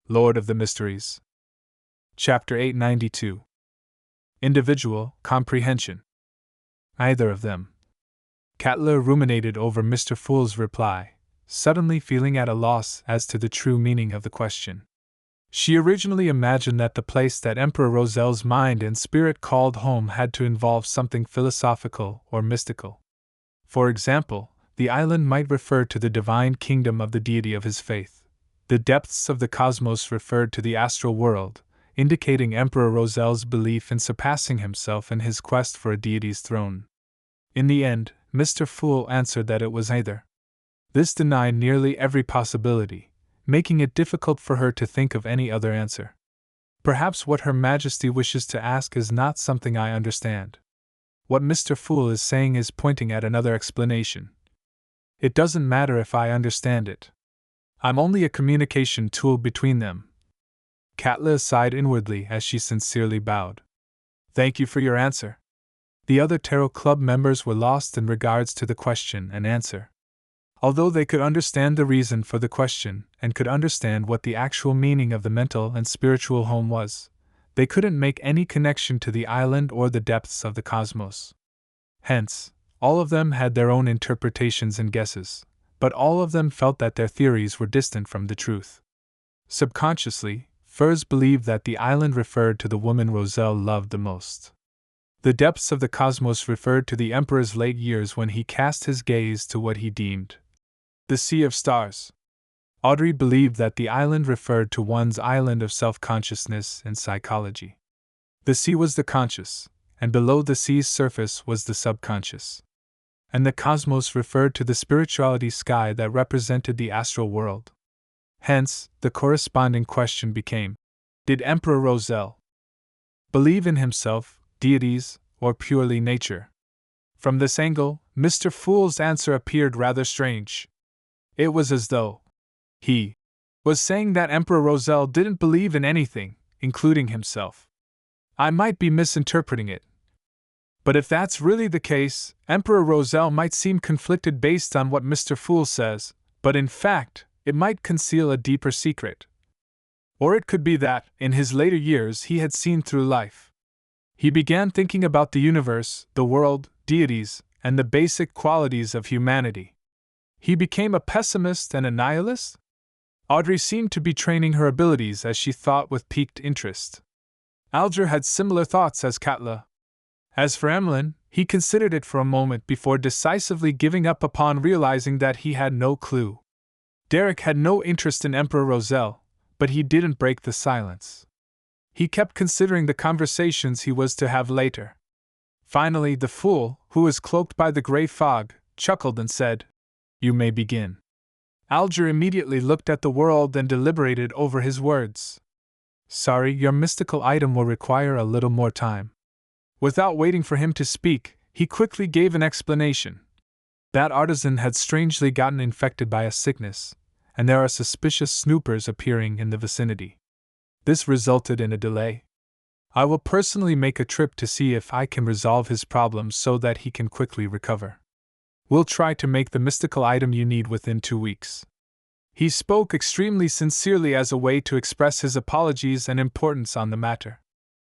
Lord of the Mysteries. Chapter 892. Individual Comprehension. Either of them. Katla ruminated over Mr. Fool's reply, suddenly feeling at a loss as to the true meaning of the question. She originally imagined that the place that Emperor Roselle's mind and spirit called home had to involve something philosophical or mystical. For example, the island might refer to the divine kingdom of the deity of his faith. The depths of the cosmos referred to the astral world, indicating Emperor Roselle's belief in surpassing himself in his quest for a deity's throne. In the end, Mr. Fool answered that it was either. This denied nearly every possibility, making it difficult for her to think of any other answer. Perhaps what Her Majesty wishes to ask is not something I understand. What Mr. Fool is saying is pointing at another explanation. It doesn't matter if I understand it. I'm only a communication tool between them. Katla sighed inwardly as she sincerely bowed. Thank you for your answer. The other Tarot Club members were lost in regards to the question and answer. Although they could understand the reason for the question and could understand what the actual meaning of the mental and spiritual home was, they couldn't make any connection to the island or the depths of the cosmos. Hence, all of them had their own interpretations and guesses, but all of them felt that their theories were distant from the truth. Subconsciously, Furs believed that the island referred to the woman Roselle loved the most. The depths of the cosmos referred to the Emperor's late years when he cast his gaze to what he deemed the sea of stars. Audrey believed that the island referred to one's island of self-consciousness and psychology. The sea was the conscious, and below the sea's surface was the subconscious. And the cosmos referred to the spirituality sky that represented the astral world. Hence, the corresponding question became, did Emperor Roselle believe in himself, deities, or purely nature? From this angle, Mr. Fool's answer appeared rather strange. It was as though he was saying that Emperor Roselle didn't believe in anything, including himself. I might be misinterpreting it. But if that's really the case, Emperor Roselle might seem conflicted based on what Mr. Fool says, but in fact, it might conceal a deeper secret. Or it could be that, in his later years, he had seen through life. He began thinking about the universe, the world, deities, and the basic qualities of humanity. He became a pessimist and a nihilist? Audrey seemed to be training her abilities as she thought with piqued interest. Alger had similar thoughts as Katla. As for Emlyn, he considered it for a moment before decisively giving up upon realizing that he had no clue. Derek had no interest in Emperor Roselle, but he didn't break the silence. He kept considering the conversations he was to have later. Finally, the fool, who was cloaked by the gray fog, chuckled and said, "You may begin." Alger immediately looked at the world and deliberated over his words. "Sorry, your mystical item will require a little more time." Without waiting for him to speak, he quickly gave an explanation. That artisan had strangely gotten infected by a sickness, and there are suspicious snoopers appearing in the vicinity. This resulted in a delay. I will personally make a trip to see if I can resolve his problems so that he can quickly recover. We'll try to make the mystical item you need within 2 weeks. He spoke extremely sincerely as a way to express his apologies and importance on the matter.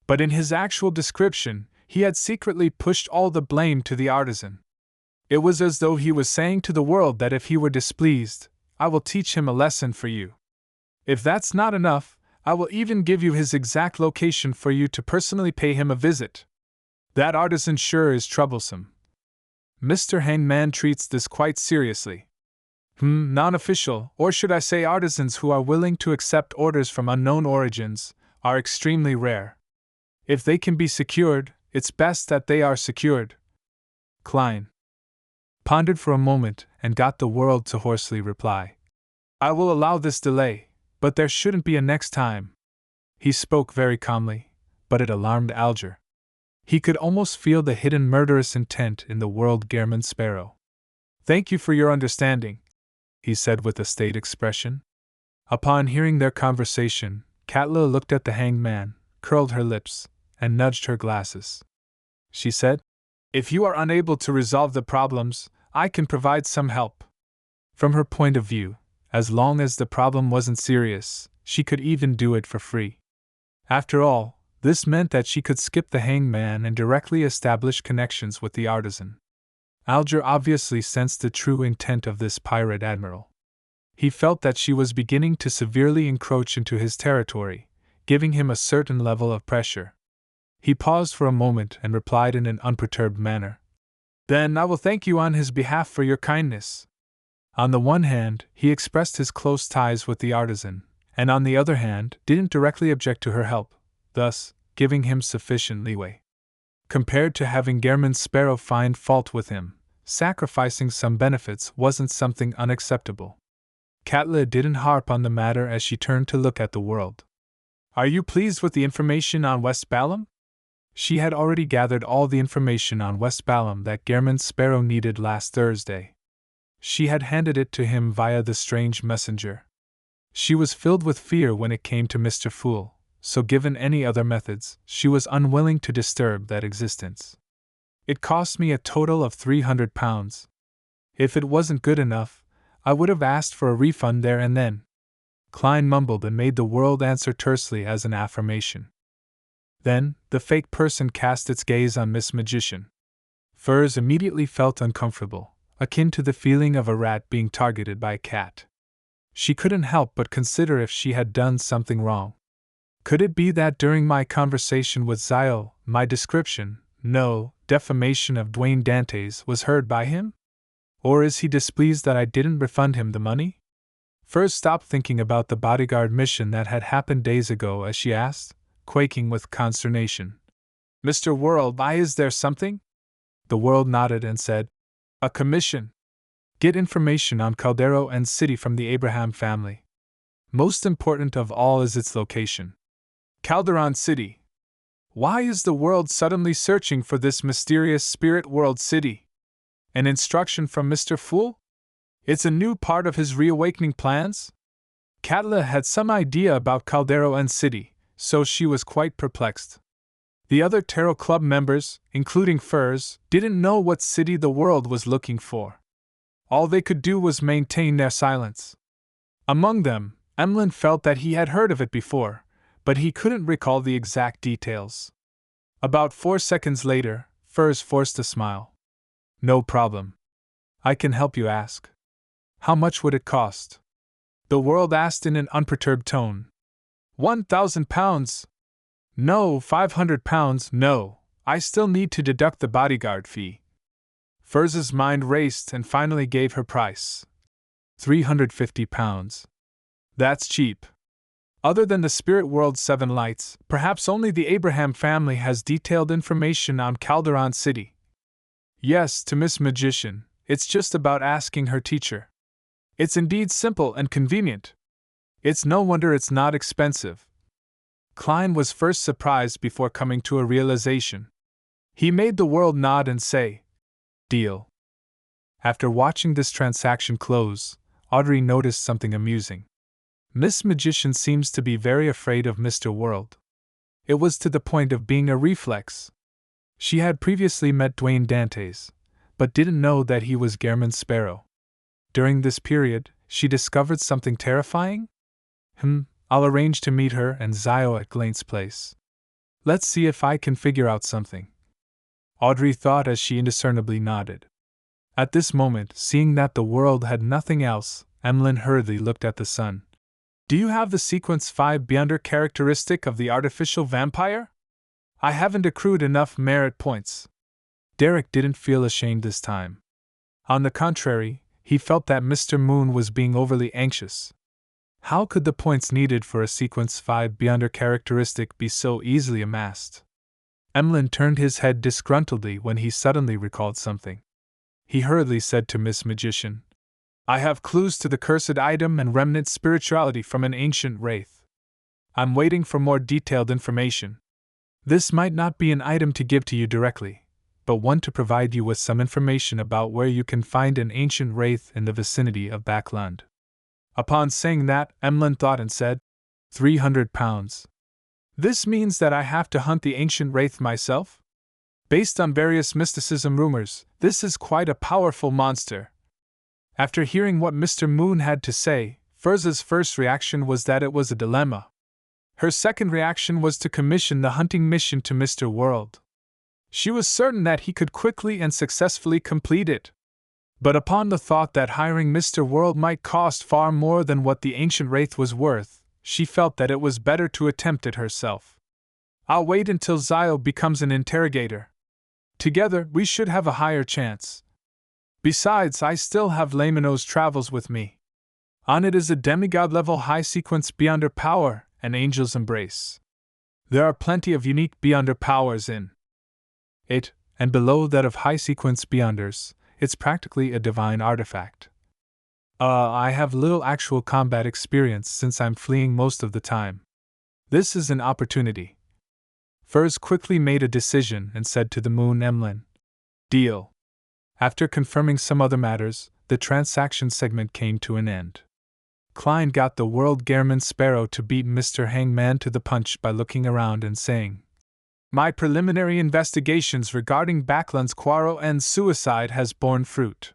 But in his actual description, he had secretly pushed all the blame to the artisan. It was as though he was saying to the world that if he were displeased, I will teach him a lesson for you. If that's not enough, I will even give you his exact location for you to personally pay him a visit. That artisan sure is troublesome. Mr. Hangman treats this quite seriously. Non-official, or should I say artisans who are willing to accept orders from unknown origins, are extremely rare. If they can be secured, it's best that they are secured. Klein pondered for a moment and got the world to hoarsely reply. I will allow this delay, but there shouldn't be a next time. He spoke very calmly, but it alarmed Alger. He could almost feel the hidden murderous intent in the world Gehrman Sparrow. Thank you for your understanding, he said with a staid expression. Upon hearing their conversation, Katla looked at the hanged man, curled her lips, and nudged her glasses. She said, "If you are unable to resolve the problems, I can provide some help." From her point of view, as long as the problem wasn't serious, she could even do it for free. After all, this meant that she could skip the hangman and directly establish connections with the artisan. Alger obviously sensed the true intent of this pirate admiral. He felt that she was beginning to severely encroach into his territory, giving him a certain level of pressure. He paused for a moment and replied in an unperturbed manner. "Then I will thank you on his behalf for your kindness." On the one hand, he expressed his close ties with the artisan, and on the other hand, didn't directly object to her help, thus giving him sufficient leeway. Compared to having Gehrman Sparrow find fault with him, sacrificing some benefits wasn't something unacceptable. Katla didn't harp on the matter as she turned to look at the world. "Are you pleased with the information on West Balam?" She had already gathered all the information on West Balam that Gehrman Sparrow needed last Thursday. She had handed it to him via the strange messenger. She was filled with fear when it came to Mr. Fool, so given any other methods, she was unwilling to disturb that existence. "It cost me a total of £300. If it wasn't good enough, I would have asked for a refund there and then." Klein mumbled and made the world answer tersely as an affirmation. Then, the fake person cast its gaze on Miss Magician. Furs immediately felt uncomfortable, akin to the feeling of a rat being targeted by a cat. She couldn't help but consider if she had done something wrong. Could it be that during my conversation with Zio, my description, no, defamation of Dwayne Dantes was heard by him? Or is he displeased that I didn't refund him the money? Furs stopped thinking about the bodyguard mission that had happened days ago as she asked, quaking with consternation. "Mr. World, is there something?" The world nodded and said, "A commission. Get information on Caldero and City from the Abraham family. Most important of all is its location. Calderon City. Why is the world suddenly searching for this mysterious spirit world city? An instruction from Mr. Fool? It's a new part of his reawakening plans?" Katla had some idea about Caldero and City, so she was quite perplexed. The other Tarot Club members, including Furs, didn't know what city the world was looking for. All they could do was maintain their silence. Among them, Emlyn felt that he had heard of it before, but he couldn't recall the exact details. About 4 seconds later, Furs forced a smile. "No problem. I can help you ask. How much would it cost?" The world asked in an unperturbed tone. £1,000. No, £500. No, I still need to deduct the bodyguard fee. Furs's mind raced and finally gave her price. £350. That's cheap. Other than the Spirit World 7 Lights, perhaps only the Abraham family has detailed information on Calderon City. Yes, to Miss Magician, it's just about asking her teacher. It's indeed simple and convenient. It's no wonder it's not expensive. Klein was first surprised before coming to a realization. He made the world nod and say, "Deal." After watching this transaction close, Audrey noticed something amusing. Miss Magician seems to be very afraid of Mr. World. It was to the point of being a reflex. She had previously met Dwayne Dantes, but didn't know that he was Gehrman Sparrow. During this period, she discovered something terrifying? I'll arrange to meet her and Zio at Glaine's place. Let's see if I can figure out something. Audrey thought as she indiscernibly nodded. At this moment, seeing that the world had nothing else, Emlyn hurriedly looked at the sun. "Do you have the sequence 5 Beyonder characteristic of the artificial vampire? I haven't accrued enough merit points." Derek didn't feel ashamed this time. On the contrary, he felt that Mr. Moon was being overly anxious. How could the points needed for a sequence 5 Beyonder characteristic be so easily amassed? Emlyn turned his head disgruntledly when he suddenly recalled something. He hurriedly said to Miss Magician, "I have clues to the cursed item and remnant spirituality from an ancient wraith. I'm waiting for more detailed information. This might not be an item to give to you directly, but one to provide you with some information about where you can find an ancient wraith in the vicinity of Backlund." Upon saying that, Emlyn thought and said, £300. This means that I have to hunt the ancient wraith myself? Based on various mysticism rumors, this is quite a powerful monster. After hearing what Mr. Moon had to say, Furz's first reaction was that it was a dilemma. Her second reaction was to commission the hunting mission to Mr. World. She was certain that he could quickly and successfully complete it. But upon the thought that hiring Mr. World might cost far more than what the ancient wraith was worth, she felt that it was better to attempt it herself. I'll wait until Zio becomes an interrogator. Together, we should have a higher chance. Besides, I still have Lamino's travels with me. On it is a demigod-level high sequence Beyonder power, an angel's embrace. There are plenty of unique Beyonder powers in it, and below that of high sequence Beyonders, it's practically a divine artifact. I have little actual combat experience since I'm fleeing most of the time. This is an opportunity. Furz quickly made a decision and said to the Moon Emlyn, "Deal." After confirming some other matters, the transaction segment came to an end. Klein got the World Gehrman Sparrow to beat Mr. Hangman to the punch by looking around and saying, "My preliminary investigations regarding Backlund's quarrel and suicide has borne fruit.